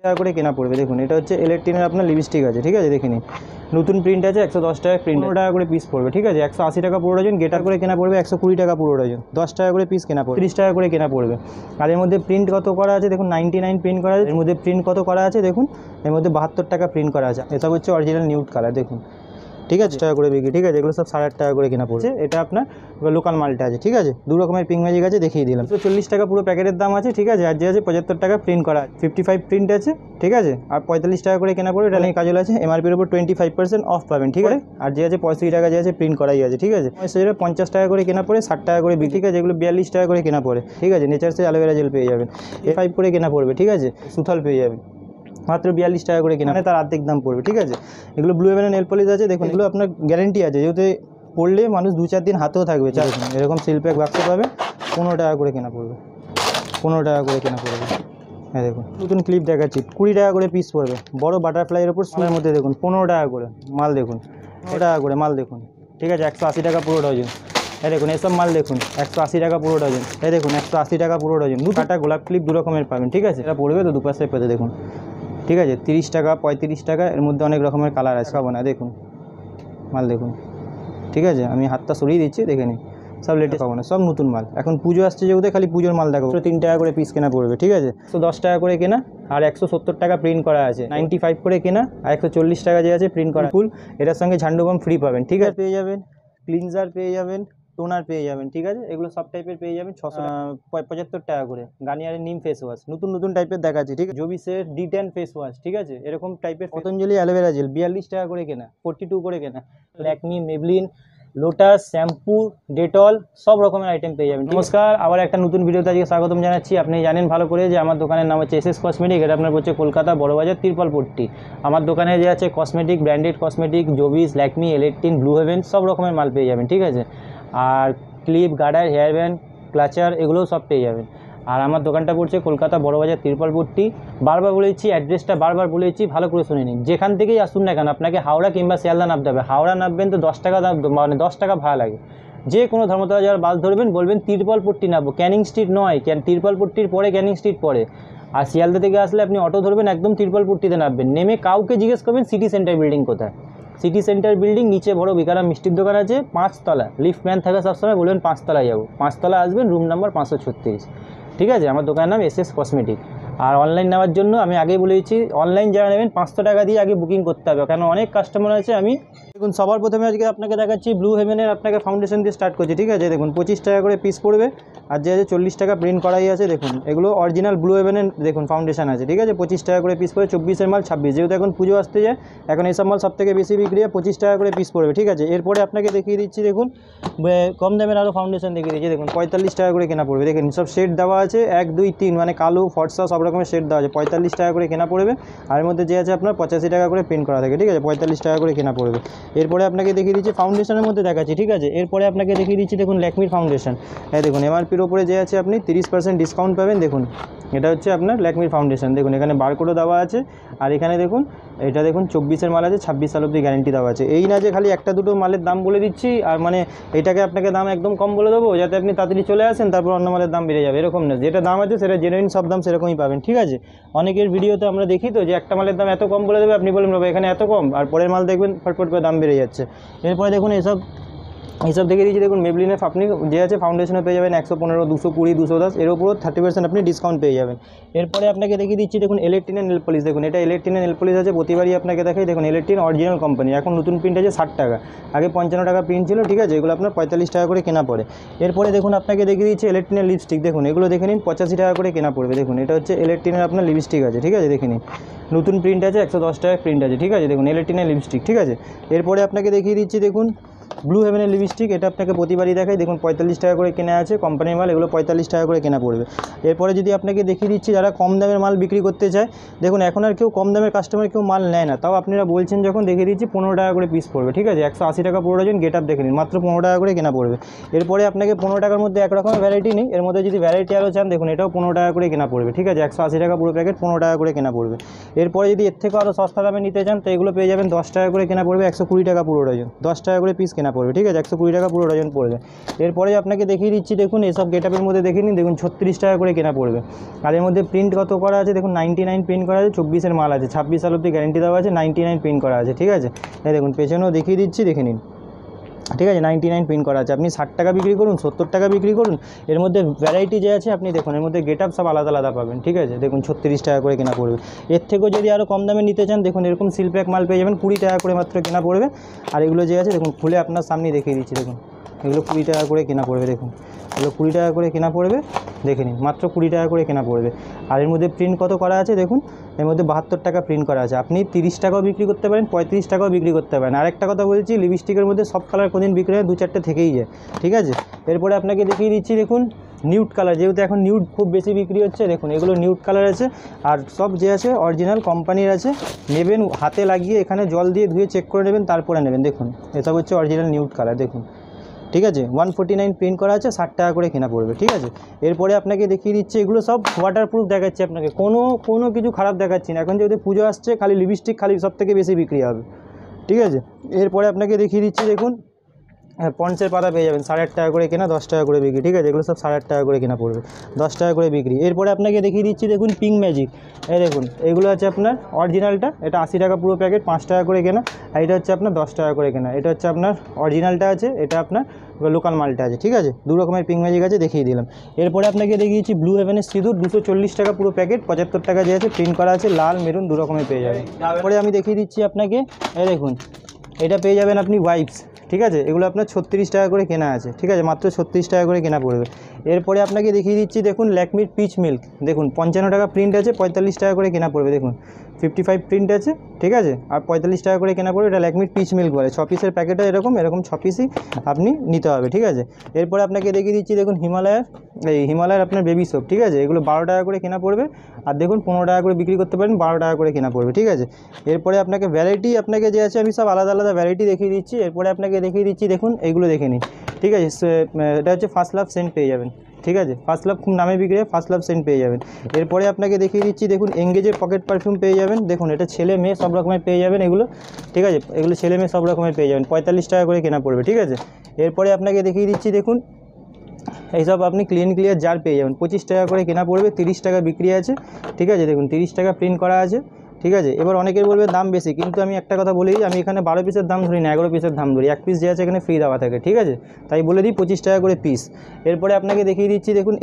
টাকা করে কেনা পড়বে। দেখুন এটা হচ্ছে এলেকট্রিনের আপনার লিপস্টিক আছে, ঠিক আছে, দেখে নিন নতুন প্রিন্ট আছে, 110 টাকা প্রিন্ট, 15 টাকা করে পিস পড়বে, ঠিক আছে। 180 টাকা পুরো ডজন, গেট আপ করে কেনা পড়বে 120 টাকা পুরো ডজন, 10 টাকা করে পিস কেনা পড়বে, 30 টাকা করে কেনা পড়বে। আর এর মধ্যে প্রিন্ট কত করা আছে দেখুন, 99 প্রিন্ট করা আছে। এর মধ্যে প্রিন্ট কত করা আছে দেখুন, এর মধ্যে 72 টাকা প্রিন্ট করা আছে। এসব হচ্ছে অরিজিনাল নিউড কালার, দেখুন, ঠিক আছে, টাকা করে বিক্রি, ঠিক আছে। এগুলো সব 8.5 টাকা করে কেনা পড়ছে। এটা আপনার লোকাল মালটা আছে, ঠিক আছে। দু রকমের পিঙ্ক ম্যাজিক আছে, দেখিয়ে দিলাম। 40 টাকা পুরো প্যাকেটের দাম আছে, ঠিক আছে। আর যে আছে 75 টাকা প্রিন্ট করা, 55 প্রিন্ট আছে, ঠিক আছে। আর 45 টাকা করে কেনা পড়ে। এটা নিয়ে কাজল আছে, এমআরপির উপর 25% অফ পাবেন, ঠিক আছে। আর যে আছে 65 টাকা যে আছে প্রিন্ট করাই আছে, ঠিক আছে। 50 টাকা করে কেনা পড়ে, 60 টাকা করে বিক্রি, ঠিক আছে। এগুলো 42 টাকা করে কেনা পড়ে, ঠিক আছে। নেচারসে অ্যালোভেরা জেল পেয়ে যাবেন, A5 করে কেনা পড়বে, ঠিক আছে। সুথল পেয়ে যাবেন মাত্র 42 টাকা করে কেনা, তার অর্ধেক দাম পড়বে, ঠিক আছে। এগুলো ব্লু হেভেনের নেল পলিশ আছে, দেখুন এগুলো আপনার গ্যারেন্টি আছে, যেহেতু পড়লে মানুষ 2-4 দিন হাতেও থাকবে। দেখুন এরকম সিল প্যাক বাক্স পাবে, 15 টাকা করে কেনা পড়বে, 15 টাকা করে কেনা পড়বে। হ্যাঁ দেখুন নতুন ক্লিপ দেখাচ্ছি, 20 টাকা করে পিস পড়বে। বড় বাটারফ্লাইয়ের ওপর সুনের মধ্যে দেখুন 15 টাকা করে মাল, দেখুন 15 টাকা করে মাল, দেখুন, ঠিক আছে। 180 টাকা পুরো ডজন। এই দেখুন এসব মাল দেখুন 180 টাকা পুরো ডজন। এই দেখুন 180 টাকা পুরো ডজন। 2 টাকা গোলাপ ক্লিপ 2 রকমের পাবেন, ঠিক আছে। এটা পড়বে তো দুপাশে পেতে, দেখুন, ঠিক আছে। 30 টাকা 35 টাকা, এর মধ্যে অনেক রকমের কালার আছে, পাবো না, দেখুন মাল দেখুন, ঠিক আছে। আমি হাতটা সরিয়ে দিচ্ছি, দেখে নিন, সব লেটেস্ট পাবো না, সব নতুন মাল। এখন পুজো আসছে যেহেতু খালি পুজোর মাল দেখাবো। 3 টাকা করে পিস কেনা পড়বে, ঠিক আছে। 110 টাকা করে কেনা, আর 170 টাকা প্রিন্ট করা আছে। 95 করে কেনা, আর 140 টাকা যে আছে প্রিন্ট করা ফুল। এটার সঙ্গে ঝান্ডু বাম ফ্রি পাবেন, ঠিক আছে। পেয়ে যাবেন ক্লিনজার, পেয়ে যাবেন টোনার, পেয়ে যাবেন, ঠিক আছে। এগুলো সব টাইপের পেয়ে যাবেন 675 টাকা করে। গার্নিয়ারের নিম ফেস ওয়াশ নতুন নতুন টাইপের দেখাচ্ছি, ঠিক আছে। জবিসের D10 ফেস ওয়াশ, ঠিক আছে, এরকম টাইপের। পতঞ্জলি অ্যালোভেরা জেল 42 টাকা করে কেনা, 42 করে কেনা। Lakme, Maybelline, lotus, shampoo, Dettol, সব রকমের আইটেম পেয়ে যাবেন। নমস্কার, আবার একটা নতুন ভিডিওতে আজকে স্বাগতম জানাচ্ছি। আপনি জানেন ভালো করে যে আমার দোকানের নাম হচ্ছে SS কসমেটিক। এটা আপনার হচ্ছে কলকাতা বড়বাজার তিরপালপট্টি। আমার দোকানে যে আছে কসমেটিক, ব্র্যান্ডেড কসমেটিক, জবিস, ল্যাকমি, এলেকট্রিন, ব্লু হেভেন, সব রকমের মাল পেয়ে যাবেন, ঠিক আছে। আর clip, garter, hair band, clutcher, এগুলোও সব পেয়ে যাবেন। আর আমার দোকানটা পড়ছে কলকাতা বড়বাজার তিরপালপট্টি। বারবার বলেছি, অ্যাড্রেসটা বারবার বলেছি, ভালো করে শুনে নিন। যেখান থেকেই আসুন না কেন, আপনাকে হাওড়া কিংবা শিয়ালদা নামতে হবে। হাওড়া নামবেন তো 10 টাকা দাম, মানে 10 টাকা ভাড়া লাগে। যে কোনো ধর্মতলা যাওয়ার বাস ধরবেন, বলবেন তিরপালপট্টি নামবো, ক্যানিং স্ট্রিট নয়, তিরপালপট্টির পরে ক্যানিং স্ট্রিট পড়ে। আর শিয়ালদা থেকে আসলে আপনি অটো ধরবেন, একদম তিরপালপট্টিতে নামবেন। নেমে কাউকে জিজ্ঞেস করবেন সিটি সেন্টার বিল্ডিং কোথায়। সিটি সেন্টার বিল্ডিং নিচে বড় বিকারাম মিষ্টির দোকান আছে, 5 তলা। লিফট ম্যান থাকে সবসময়, বলবেন 5 তলায় যাবো, 5 তলা আসবেন, রুম নাম্বার 536, ঠিক আছে। আমার দোকানের নাম SS কসমেটিক। আর অনলাইন নেওয়ার জন্য আমি আগেই বলেছি, অনলাইন যারা নেবেন 500 টাকা দিয়ে আগে বুকিং করতে হবে, কারণ অনেক কাস্টমার আছে। আমি দেখুন সবার প্রথমে আজকে আপনাকে দেখাচ্ছি ব্লু হেভেনের আপনাকে ফাউন্ডেশন দিয়ে স্টার্ট করছি, ঠিক আছে। দেখুন 25 টাকা করে পিস পড়বে, আর যে আছে 40 টাকা প্রিন্ট করাই আছে। দেখুন এগুলো অরিজিনাল ব্লু হেভেনের দেখুন ফাউন্ডেশন আছে, ঠিক আছে। 25 টাকা করে পিস পড়বে, 24-এর মাল 26, যেহেতু এখন পুজো আসতে যায়, এখন এইসব মাল সব থেকে বেশি বিক্রি হয়। 25 টাকা করে পিস পড়বে, ঠিক আছে। এরপরে আপনাকে দেখিয়ে দিচ্ছি, দেখুন কম দামের আরও ফাউন্ডেশন দেখিয়ে দিচ্ছি। দেখুন 45 টাকা করে কেনা পড়বে, দেখুন সব শেড দেওয়া আছে, 1, 2, 3, মানে কালো, ফর্সা, সব রকমের শেড দেওয়া আছে। 45 টাকা করে কেনা পড়বে। আর এর মধ্যে যে আছে আপনার 85 টাকা করে প্রিন্ট করা থাকে, ঠিক আছে। 45 টাকা করে কেনা পড়বে। এরপরে আপনাকে দেখিয়ে দিচ্ছি ফাউন্ডেশনের মধ্যে দেখাচ্ছি, ঠিক আছে। এরপরে আপনাকে দেখিয়ে দিচ্ছি, দেখুন ল্যাকমির ফাউন্ডেশন। হ্যাঁ দেখুন এমআরপির ওপরে যে আছে আপনি 30% ডিসকাউন্ট পাবেন। দেখুন এটা হচ্ছে আপনার ল্যাকমির ফাউন্ডেশন, দেখুন এখানে বারকোডও দেওয়া আছে। আর এখানে দেখুন এটা দেখুন 24-এর মাল আছে, 26 সাল অবধি গ্যারেন্টি দেওয়া আছে। এই না যে খালি একটা দুটো মালের দাম বলে দিচ্ছি, আর মানে এটাকে আপনাকে দাম একদম কম বলে দেবো যাতে আপনি তাড়াতাড়ি চলে আসেন, তারপর অন্য মালের দাম বেড়ে যাবে, এরকম না। যেটা দাম আছে সেটা জেনুইন সব দাম সেরকমই পাবেন, ঠিক আছে। অনেকের ভিডিওতে আমরা দেখি তো যে একটা মালের দাম এত কম বলে দেবে, আপনি বলবেন বাবা এখানে এত কম, আর পরের মাল দেখবেন ফটফট করে দাম বেড়ে যাচ্ছে। এরপরে দেখুন এইসব দেখে দিচ্ছি। দেখুন মেবলিনের আপনি যে আছে ফাউন্ডেশনে পেয়ে যাবেন 115, 220, 210, এর উপরও 30% আপনি ডিসকাউন্ট পেয়ে যাবেন। এরপরে আপনাকে দেখিয়ে দিচ্ছি, দেখুন ইলেকট্রিনের নেল পলিশ। দেখুন এটা ইলেকট্রিনের নেল পলিশ আছে, প্রতিবারই আপনাকে দেখাই। দেখুন ইলেকট্রিন অরিজিনাল কোম্পানি, এখন নতুন প্রিন্ট আছে 60 টাকা, আগে 55 টাকা প্রিন্ট ছিল, ঠিক আছে। এগুলো আপনার 45 টাকা করে কেনা পড়ে। এরপরে দেখুন আপনাকে দেখিয়ে দিচ্ছি ইলেকট্রিনের লিপস্টিক। দেখুন এগুলো দেখে নিন 85 টাকা করে কেনা পড়বে। দেখুন এটা হচ্ছে ইলেকট্রিনের আপনার লিপস্টিক আছে, ঠিক আছে, দেখে নিন নতুন প্রিন্ট আছে, 110 টাকা প্রিন্ট আছে, ঠিক আছে। দেখুন ইলেকট্রিনের লিপস্টিক, ঠিক আছে। এরপরে আপনাকে দেখিয়ে দিচ্ছি, দেখুন ব্লু হেভেনের লিপস্টিক। এটা আপনাকে প্রতিবারই দেখাই। দেখুন 45 টাকা করে কেনা আছে, কোম্পানির মাল, এগুলো 45 টাকা করে কেনা পড়বে। এরপরে যদি আপনাকে দেখিয়ে দিচ্ছি যারা কম দামের মাল বিক্রি করতে চায়, দেখুন এখন আর কেউ কম দামের কাস্টমার কেউ মাল নেয় না, তাও আপনারা বলছেন যখন, দেখিয়ে দিচ্ছি 15 টাকা করে পিস পড়বে, ঠিক আছে। 180 টাকা পুরো ডজন, গেট আপ দেখে নিন, মাত্র 15 টাকা করে কেনা পড়বে। এরপরে আপনাকে 15 টাকার মধ্যে একরকমের ভ্যারাইটি নেই, এর মধ্যে যদি ভ্যারাইটি আরও চান, দেখুন এটাও 15 টাকা করে কেনা পড়বে, ঠিক আছে। 180 টাকা পুরো প্যাকেট, 15 টাকা করে কেনা পড়বে। এরপরে যদি এর থেকে আরও সস্তা দামে নিতে চান তো এগুলো পেয়ে যাবেন 10 টাকা করে কেনা পড়বে, 120 টাকা পুরো ডজন, 10 টাকা করে পিস কেনা পড়বে, ঠিক আছে, 120 টাকা পুরো ডজন পড়বে। এরপরে আপনাকে দেখিয়ে দিচ্ছি, দেখুন এসব গেটআপের মধ্যে দেখিয়ে নিন, দেখুন 36 টাকা করে কেনা পড়বে। আর এর মধ্যে প্রিন্ট কত করা আছে দেখুন, 99 প্রিন্ট করা আছে, 24-এর মাল আছে, 26 সাল অবধি গ্যারেন্টি দেওয়া আছে, 99 প্রিন্ট করা আছে, ঠিক আছে। এই দেখুন পেছনেও দেখিয়ে দিচ্ছি, দেখে নিন, ঠিক আছে, 99 প্রিন্ট করা আছে। আপনি 60 টাকা বিক্রি করুন, 70 টাকা বিক্রি করুন, এর মধ্যে ভ্যারাইটি যে আছে আপনি দেখুন, এর মধ্যে গেটআপ সব আলাদা আলাদা পাবেন, ঠিক আছে। দেখুন 36 টাকা করে কেনা পড়বে। এর থেকেও যদি আরও কম দামে নিতে চান দেখুন এরকম সিল প্যাক মাল পেয়ে যাবেন, 20 টাকা করে মাত্র কেনা পড়বে। আর এগুলো যে আছে দেখুন খুলে আপনার সামনে দেখিয়ে দিচ্ছি, দেখুন এগুলো 20 টাকা করে কেনা পড়বে, দেখুন এগুলো 20 টাকা করে কেনা পড়বে, দেখে নিন মাত্র 20 টাকা করে কেনা পড়বে। আর এর মধ্যে প্রিন্ট কত করা আছে দেখুন, এর মধ্যে 72 টাকা প্রিন্ট করা আছে, আপনি 30 টাকাও বিক্রি করতে পারেন, 35 টাকাও বিক্রি করতে পারেন। আরেকটা কথা বলছি, লিপস্টিকের মধ্যে সব কালার কোনদিন বিক্রি হয় 2-4টে থেকেই যায়, ঠিক আছে। এরপরে আপনাকে দেখিয়ে দিচ্ছি, দেখুন নিউড কালার, যেহেতু এখন নিউড খুব বেশি বিক্রি হচ্ছে, দেখুন এগুলো নিউড কালার আছে। আর সব যে আছে অরিজিনাল কোম্পানির আছে, নেবেন হাতে লাগিয়ে এখানে জল দিয়ে ধুয়ে চেক করে নেবেন, তারপরে নেবেন। দেখুন এসব হচ্ছে অরিজিনাল নিউড কালার, দেখুন, ঠিক আছে। 149 প্রিন্ট করা আছে, 60 টাকা করে কেনা পড়বে, ঠিক আছে। এরপরে আপনাকে দেখিয়ে দিচ্ছি, এগুলো সব ওয়াটারপ্রুফ দেখাচ্ছি আপনাকে, কোনো কিছু খারাপ দেখাচ্ছি না। এখন যেহেতু পুজো আসছে, খালি লিপস্টিক খালি সব থেকে বেশি বিক্রি হবে, ঠিক আছে। এরপরে আপনাকে দেখিয়ে দিচ্ছি, দেখুন পন্সের পাতা পেয়ে যাবেন, 8.5 টাকা করে কেনা, 10 টাকা করে বিক্রি, ঠিক আছে। এগুলো সব 8.5 টাকা করে কেনা পড়বে, 10 টাকা করে বিক্রি। এরপরে আপনাকে দেখিয়ে দিচ্ছি, দেখুন পিঙ্ক ম্যাজিক, এই দেখুন এগুলো আছে আপনার অরিজিনালটা, এটা 80 টাকা পুরো প্যাকেট, 5 টাকা করে কেনা। আর এটা হচ্ছে আপনার 10 টাকা করে কেনা, এটা হচ্ছে আপনার অরিজিনালটা আছে, এটা আপনার লোকাল মালটা আছে, ঠিক আছে। 2 রকমের পিঙ্ক ম্যাজিক আছে, দেখিয়ে দিলাম। এরপরে আপনাকে দেখিয়েছি ব্লু হেভেনের সিঁদুর, 240 টাকা পুরো প্যাকেট, 75 টাকা যে আছে প্রিন্ট করা আছে, লাল মেরুন 2 রকমের পেয়ে যাবেন। তারপরে আমি দেখিয়ে দিচ্ছি আপনাকে, এই দেখুন এটা পেয়ে যাবেন আপনি ওয়াইপস, ঠিক আছে। এগুলো আপনার 36 টাকা করে কেনা আছে, ঠিক আছে, মাত্র 36 টাকা করে কেনা পড়বে। এরপরে আপনাকে দেখিয়ে দিচ্ছি, দেখুন ল্যাকমির পিচ মিল্ক, দেখুন 55 টাকা প্রিন্ট আছে, 45 টাকা করে কেনা পড়বে, দেখুন 55 প্রিন্ট আছে, ঠিক আছে। আর 45 টাকা করে কেনা পড়বে, এটা ল্যাকমির পিচ মিল্ক বলে, 6 পিসের প্যাকেটে এরকম 6 পিসই আপনি নিতে হবে, ঠিক আছে। এরপরে আপনাকে দেখিয়ে দিচ্ছি, দেখুন হিমালয়ের আপনার বেবি সোপ, ঠিক আছে, এগুলো 12 টাকা করে কেনা পড়বে। আর দেখুন 15 টাকা করে বিক্রি করতে পারেন, 12 টাকা করে কেনা পড়বে, ঠিক আছে। এরপরে আপনাকে ভ্যারাইটি আপনাকে যে আছে আমি সব আলাদা আলাদা ভ্যারাইটি দেখিয়ে দিচ্ছি। এরপরে আপনাকে দেখিয়ে দিচ্ছি, দেখুন এইগুলো দেখে নিন, ঠিক আছে। এটা হচ্ছে ফার্স্ট লাভ সেন্ট পেয়ে যাবেন, ঠিক আছে, ফার্স্ট লাভ খুব নামে বিক্রি হয়, ফার্স্ট লাভ সেন্ট পেয়ে যাবেন। এরপরে আপনাকে দেখিয়ে দিচ্ছি, দেখুন এঙ্গেজের পকেট পারফিউম পেয়ে যাবেন, দেখুন এটা ছেলে মেয়ে সব রকমের পেয়ে যাবেন এগুলো, ঠিক আছে, এগুলো ছেলে মেয়ে সব রকমের পেয়ে যাবেন, 45 টাকা করে কেনা পড়বে, ঠিক আছে। এরপরে আপনাকে দেখিয়ে দিচ্ছি, দেখুন এইসব আপনি ক্লিয়ার জার পেয়ে যাবেন, 25 টাকা করে কেনা পড়বে, 30 টাকা বিক্রি আছে, ঠিক আছে। দেখুন 30 টাকা প্রিন্ট করা আছে, ঠিক আছে। এবার অনেকের বলবে দাম বেশি, কিন্তু আমি একটা কথা বলি, আমি এখানে 12 পিসের দাম ধরি না, 11 পিসের দাম ধরি, 1 পিস যে আছে এখানে ফ্রি দেওয়া থাকে, ঠিক আছে, তাই বলে দিই 25 টাকা করে পিস। এরপরে আপনাকে দেখিয়ে দিচ্ছি, দেখুন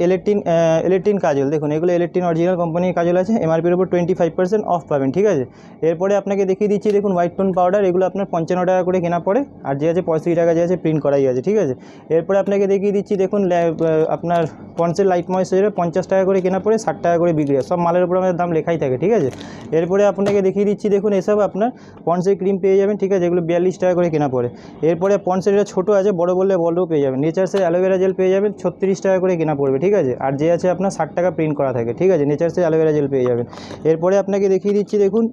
এলেট্রিন কাজল, দেখুন এগুলো এলেট্রিন অরিজিনাল কোম্পানির কাজল আছে, এমআরপির উপর 25% অফ পাবেন, ঠিক আছে। এরপরে আপনাকে দেখিয়ে দিচ্ছি, দেখুন হোয়াইট টোন পাউডার, এগুলো আপনার 55 টাকা করে কেনা পড়ে, আর যে আছে 65 টাকা যে আছে প্রিন্ট করাই আছে, ঠিক আছে। এরপরে আপনাকে দেখিয়ে দিচ্ছি, দেখুন আপনার পন্সের লাইট ময়েশ্চারাইজার 50 টাকা করে কেনা পড়ে, 60 টাকা করে বিক্রি হয়, সব মালের উপর আমাদের দাম লেখাই থাকে, ঠিক আছে। এরপরে আপনাকে দেখিয়ে দিচ্ছি, দেখুন এসব আপনার পন্সের ক্রিম পেয়ে যাবেন, ঠিক আছে, এগুলো 42 টাকা করে কেনা পড়ে। এরপরে পন্সের এটা ছোটো আছে, বড় বললে বড়ও পেয়ে যাবেন। নেচার্সের অ্যালোভেরা জেল পেয়ে যাবেন, 36 টাকা করে কেনা পড়বে, ঠিক আছে। আর যে আছে আপনার 60 টাকা প্রিন্ট করা থাকে, ঠিক আছে, নেচার্সের অ্যালোভেরা জেল পেয়ে যাবেন। এরপরে আপনাকে দেখিয়ে দিচ্ছি, দেখুন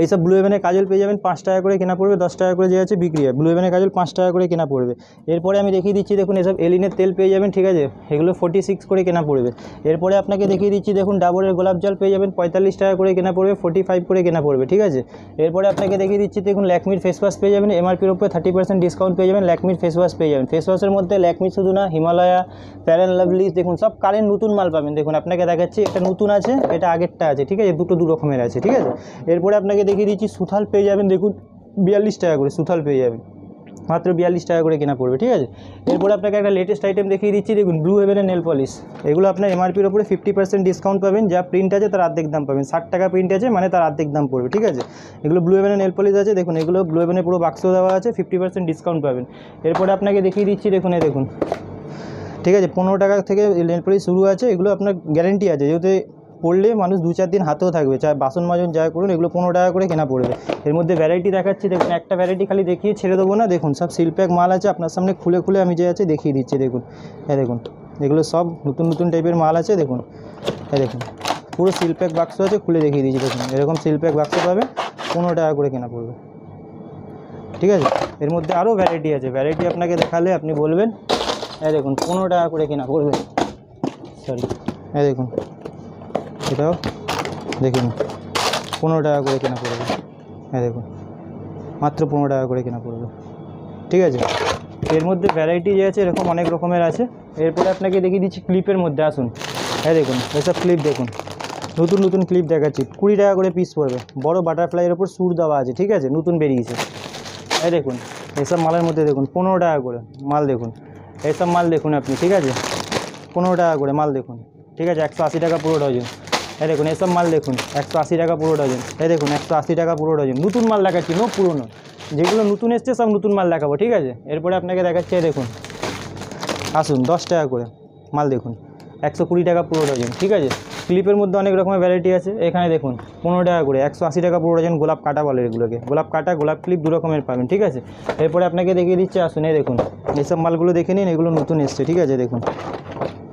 এইসব ব্লু হেভেনের কাজল পেয়ে যাবেন, 5 টাকা করে কেনা পড়বে, 10 টাকা করে যে আছে বিক্রি হয়, ব্লু হেভেনের কাজল 5 টাকা করে কেনা পড়বে। এরপরে আমি দেখিয়ে দিচ্ছি, দেখুন এসব এলিনের তেল পেয়ে যাবেন, ঠিক আছে, এগুলো 46 করে কেনা পড়বে। এরপরে আপনাকে দেখিয়ে দিচ্ছি, দেখুন ডাবরের গোলাপ জল পেয়ে যাবেন, 45 টাকা করে কেনা পড়বে, 45 করে কেনা পড়বে, ঠিক আছে। এরপরে আপনাকে দেখিয়ে দিচ্ছি, দেখুন ল্যাকমির ফেস ওয়াশ পেয়ে যাবেন, এমআরপির উপরে 30% ডিসকাউন্ট পেয়ে যাবেন, ল্যাকমির ফেস ওয়াশ পেয়ে যাবেন। ফেস ওয়াশের মধ্যে ল্যাকমি শুধু না, হিমালয়া, ফেয়ার অ্যান্ড লাভলি, দেখুন সব কারেন্ট নতুন মাল পাবেন। দেখুন আপনাকে দেখাচ্ছি, একটা নতুন আছে, এটা আগেরটা আছে, ঠিক আছে, দুটো 2 রকমের আছে, ঠিক আছে। এরপরে আপনাকে দেখিয়ে দিচ্ছি সুথাল পেয়ে যাবেন, দেখুন 42 টাকা করে সুথাল পেয়ে যাবেন, মাত্র 42 টাকা করে কেনা পড়বে, ঠিক আছে। এরপরে আপনাকে একটা লেটেস্ট আইটেম দেখিয়ে দিচ্ছি, দেখুন ব্লু হেভেনের নেল পলিশ, এগুলো আপনার এমআরপির উপরে 50% ডিসকাউন্ট পাবেন, যা প্রিন্ট আছে তার অর্ধেক দাম পাবেন, 60 টাকা প্রিন্ট আছে মানে তার অর্ধেক দাম পড়বে, ঠিক আছে। এগুলো ব্লু হেভেনের নেল পলিশ আছে, দেখুন এগুলো ব্লু হেভেনের পুরো বাক্স দেওয়া আছে, 50% ডিসকাউন্ট পাবেন। এরপরে আপনাকে দেখিয়ে দিচ্ছি, দেখুন দেখুন, ঠিক আছে, 15 টাকা থেকে নেল পলিশ শুরু আছে, এগুলো আপনার গ্যারেন্টি আছে, যেহেতু পড়লে মানুষ 2-4 দিন হাতেও থাকবে, চাই বাসন মাজন যা করুন, এগুলো 15 টাকা করে কেনা পড়বে। এর মধ্যে ভ্যারাইটি দেখাচ্ছি, দেখুন একটা ভ্যারাইটি খালি দেখিয়ে ছেড়ে দেবো না, দেখুন সব সিল প্যাক মাল আছে, আপনার সামনে খুলে খুলে আমি যে আছে দেখিয়ে দিচ্ছি, দেখুন দেখুন এগুলো সব নতুন টাইপের মাল আছে, দেখুন দেখুন পুরো সিল প্যাক বাক্স আছে, খুলে দেখিয়ে দিচ্ছি, দেখুন এরকম সিল প্যাক বাক্স পাবে, 15 টাকা করে কেনা পড়বে, ঠিক আছে। এর মধ্যে আরও ভ্যারাইটি আছে, ভ্যারাইটি আপনাকে দেখালে আপনি বলবেন, দেখুন 15 টাকা করে কেনা পড়বে, সরি দেখুন এটাও দেখুন 15 টাকা করে কেনা পড়বে। হ্যাঁ দেখুন মাত্র 15 টাকা করে কেনা পড়বে, ঠিক আছে। এর মধ্যে ভ্যারাইটি যে আছে এরকম অনেক রকমের আছে। এরপরে আপনাকে দেখিয়ে দিচ্ছি ক্লিপের মধ্যে, আসুন। হ্যাঁ দেখুন এসব ক্লিপ দেখুন, নতুন নতুন ক্লিপ দেখাচ্ছি, 20 টাকা করে পিস পড়বে। বড় বাটারফ্লাইয়ের ওপর সুর দেওয়া আছে, ঠিক আছে, নতুন বেরিয়েছে। এই দেখুন এসব মালের মধ্যে দেখুন 15 টাকা করে মাল দেখুন, এইসব মাল দেখুন আপনি, ঠিক আছে, 15 টাকা করে মাল দেখুন, ঠিক আছে, 180 টাকা পুরো ডজন। এই দেখুন এসব মাল দেখুন 180 টাকা পুরো ডজন। এই দেখুন 180 টাকা পুরো ডজন, নতুন মাল দেখাচ্ছি, নো পুরোনো, যেগুলো নতুন এসছে সব নতুন মাল দেখাবো, ঠিক আছে। এরপরে আপনাকে দেখাচ্ছি, দেখুন আসুন 10 টাকা করে মাল দেখুন, 120 টাকা পুরো ডজন, ঠিক আছে। ক্লিপের মধ্যে অনেক রকমের ভ্যারাইটি আছে। এখানে দেখুন 15 টাকা করে 180 টাকা পুরো ডজন গোলাপ কাটা বলে এগুলোকে, গোলাপ কাটা গোলাপ ক্লিপ দু রকমের পাবেন, ঠিক আছে। এরপরে আপনাকে দেখিয়ে দিচ্ছি, আসুন এই দেখুন এইসব মালগুলো দেখে নিন, এগুলো নতুন এসছে, ঠিক আছে। দেখুন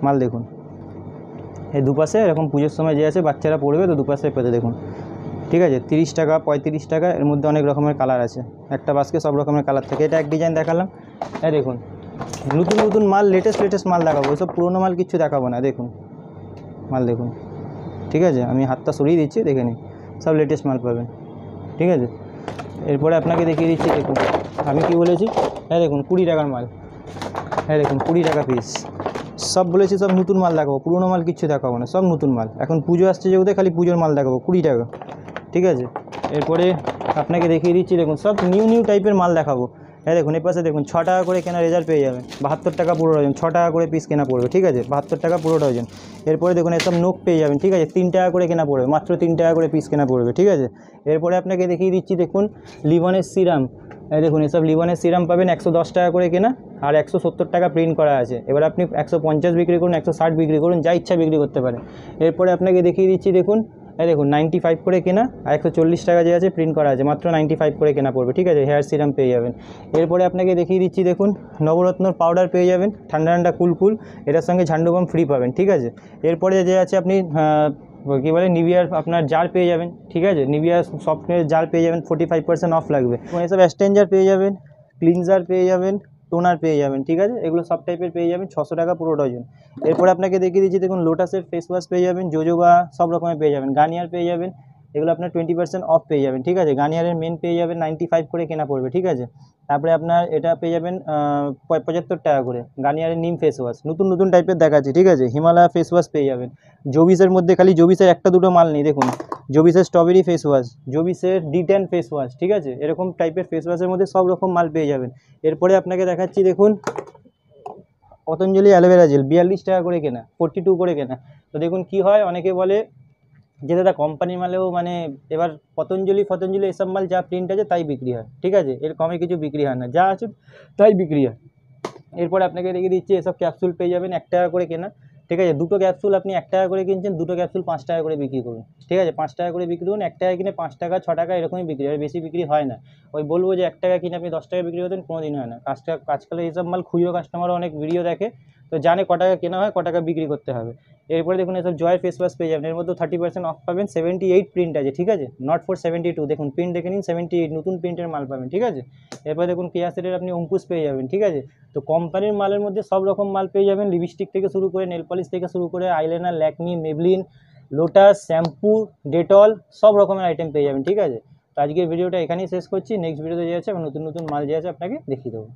মাল দেখুন, এই দুপাশে এরকম পুজোর সময় যে আছে বাচ্চারা পড়বে তো দুপাশে পেতে দেখুন, ঠিক আছে। 30 টাকা 35 টাকা, এর মধ্যে অনেক রকমের কালার আছে, একটা বাস্কে সব রকমের কালার থাকে। এটা এক ডিজাইন দেখালাম। এই দেখুন নতুন নতুন মাল, লেটেস্ট মাল দেখাবো, ওইসব পুরোনো মাল কিচ্ছু দেখাবো না। দেখুন মাল দেখুন, ঠিক আছে, আমি হাতটা সরিয়ে দিচ্ছি, দেখে নিন, সব লেটেস্ট মাল পাবেন, ঠিক আছে। এরপরে আপনাকে দেখিয়ে দিচ্ছি, দেখুন আমি কি বলেছি, হ্যাঁ দেখুন 20 টাকার মাল, হ্যাঁ দেখুন 20 টাকা পিস, সব বলেছি সব নতুন মাল দেখাবো, পুরোনো মাল কিচ্ছু দেখাবো না, সব নতুন মাল। এখন পুজো আসছে যেহেতু খালি পুজোর মাল দেখাবো, 20 টাকা, ঠিক আছে। এরপরে আপনাকে দেখিয়ে দিচ্ছি, দেখুন সব নিউ টাইপের মাল দেখাবো। হ্যাঁ দেখুন এই পাশে দেখুন 6 টাকা করে কেনা রেজাল্ট পেয়ে যাবেন, 72 টাকা পুরো ডজন, 6 টাকা করে পিস কেনা পড়বে, ঠিক আছে, 72 টাকা পুরো ডজন। এরপরে দেখুন এসব নোক পেয়ে যাবেন, ঠিক আছে, 3 টাকা করে কেনা পড়বে, মাত্র 3 টাকা করে পিস কেনা পড়বে, ঠিক আছে। এরপরে আপনাকে দেখিয়ে দিচ্ছি, দেখুন লিভনের সিরাম, এই দেখুন এসব লিভনের সিরাম পাবেন 110 টাকা করে কেনা, আর 170 টাকা প্রিন্ট করা আছে। এবার আপনি 150 বিক্রি করুন, 160 বিক্রি করুন, যা ইচ্ছা বিক্রি করতে পারেন। এরপরে আপনাকে দেখিয়ে দিচ্ছি, দেখুন এই দেখুন 95 করে কেনা, আর 140 টাকা যে আছে প্রিন্ট করা আছে, মাত্র 95 করে কেনা পড়বে, ঠিক আছে। হেয়ার সিরাম পেয়ে যাবেন। এরপরে আপনাকে দেখিয়ে দিচ্ছি, দেখুন নবরত্নর পাউডার পেয়ে যাবেন, ঠান্ডা ঠান্ডা কুল, এটার সঙ্গে ঝান্ডু বাম ফ্রি পাবেন, ঠিক আছে। এরপরে যে আছে আপনি কী বলে নিভিয়ার আপনার জার পেয়ে যাবেন, ঠিক আছে, নিভিয়ার সফটওয়্যার জার পেয়ে যাবেন, 45% অফ লাগবে। এসব অ্যাস্টেঞ্জার পেয়ে যাবেন, ক্লিনজার পেয়ে যাবেন, টোনার পেয়ে যাবেন, ঠিক আছে, এগুলো সব টাইপের পেয়ে যাবেন, 600 টাকা পুরো ডজন। এরপর আপনাকে দেখিয়ে দিচ্ছি, দেখুন লোটাসের ফেস ওয়াশ পেয়ে যাবেন, জোজোবা সব রকমের পেয়ে যাবেন, গার্নিয়ার পেয়ে যাবেন, এগুলো আপনার 20% অফ পেয়ে যাবেন, ঠিক আছে। গার্নিয়ারের মেন পেয়ে যাবেন 95 করে কেনা পড়বে, ঠিক আছে। তারপরে আপনার এটা পেয়ে যাবেন 75 টাকা করে, গার্নিয়ারের নিম ফেস ওয়াশ, নতুন টাইপের দেখাচ্ছি, ঠিক আছে। হিমালয়া ফেস ওয়াশ পেয়ে যাবেন, জোবিসের মধ্যে খালি জোবিসের একটা দুটো মাল নেই, দেখুন জোবিসের স্ট্রবেরি ফেস ওয়াশ, জোবিসের D10 ফেস ওয়াশ, ঠিক আছে, এরকম টাইপের ফেস ওয়াশের মধ্যে সব রকম মাল পেয়ে যাবেন। এরপরে আপনাকে দেখাচ্ছি, দেখুন পতঞ্জলি অ্যালোভেরা জেল 42 টাকা করে কেনা, 42 করে কেনা। তো দেখুন কি হয়, অনেকে বলে যে দাদা কোম্পানি মালেও মানে, এবার পতঞ্জলি এসব মাল যা প্রিন্ট আছে তাই বিক্রি হয়, ঠিক আছে, এর কমে কিছু বিক্রি হয় না, যা আছে তাই বিক্রি হয়। এরপরে আপনাকে দেখিয়ে দিচ্ছি, এসব ক্যাপসুল পেয়ে যাবেন 1 টাকা করে কেনা, ঠিক আছে। দুটো ক্যাপসুল আপনি 1 টাকা করে কিনছেন, দুটো ক্যাপসুল 5 টাকা করে বিক্রি করুন, ঠিক আছে, 5 টাকা করে বিক্রি করুন। 1 টাকা কিনে 5 টাকা 6 টাকা এরকমই বিক্রি হয়, বেশি বিক্রি হয় না। ওই বলবো যে 1 টাকা কিনে আপনি 10 টাকা বিক্রি করতেন, কোনো দিন হয় না। আজকাল এইসব মাল খুচরো কাস্টমারও অনেক ভিডিও দেখে, তো জানে ক টাকা কেনা হয়, ক টাকা বিক্রি করতে হবে। এরপরে দেখুন এসব জয়ের ফেস ওয়াশ পেয়ে যাবেন, এর মধ্যে 30% অফ পাবেন, 78 প্রিন্ট আছে, ঠিক আছে, নট ফর 72, দেখুন প্রিন্ট দেখে নিন, 78 নতুন প্রিন্টের মাল পাবেন, ঠিক আছে। এরপরে দেখুন কেয়াসেটের আপনি অঙ্কুশ পেয়ে যাবেন, ঠিক আছে। তো কোম্পানির মালের মধ্যে সব রকম মাল পেয়ে যাবেন, লিপস্টিক থেকে শুরু করে নেল পলিশ থেকে শুরু করে eyeliner, Lakme, Maybelline, lotus, shampoo, Dettol সব রকমের আইটেম পেয়ে যাবেন, ঠিক আছে। তো আজকের ভিডিওটা এখানেই শেষ করছি, নেক্সট ভিডিওতে যে আছে নতুন মাল যে আছে আপনাকে দেখিয়ে দেবো।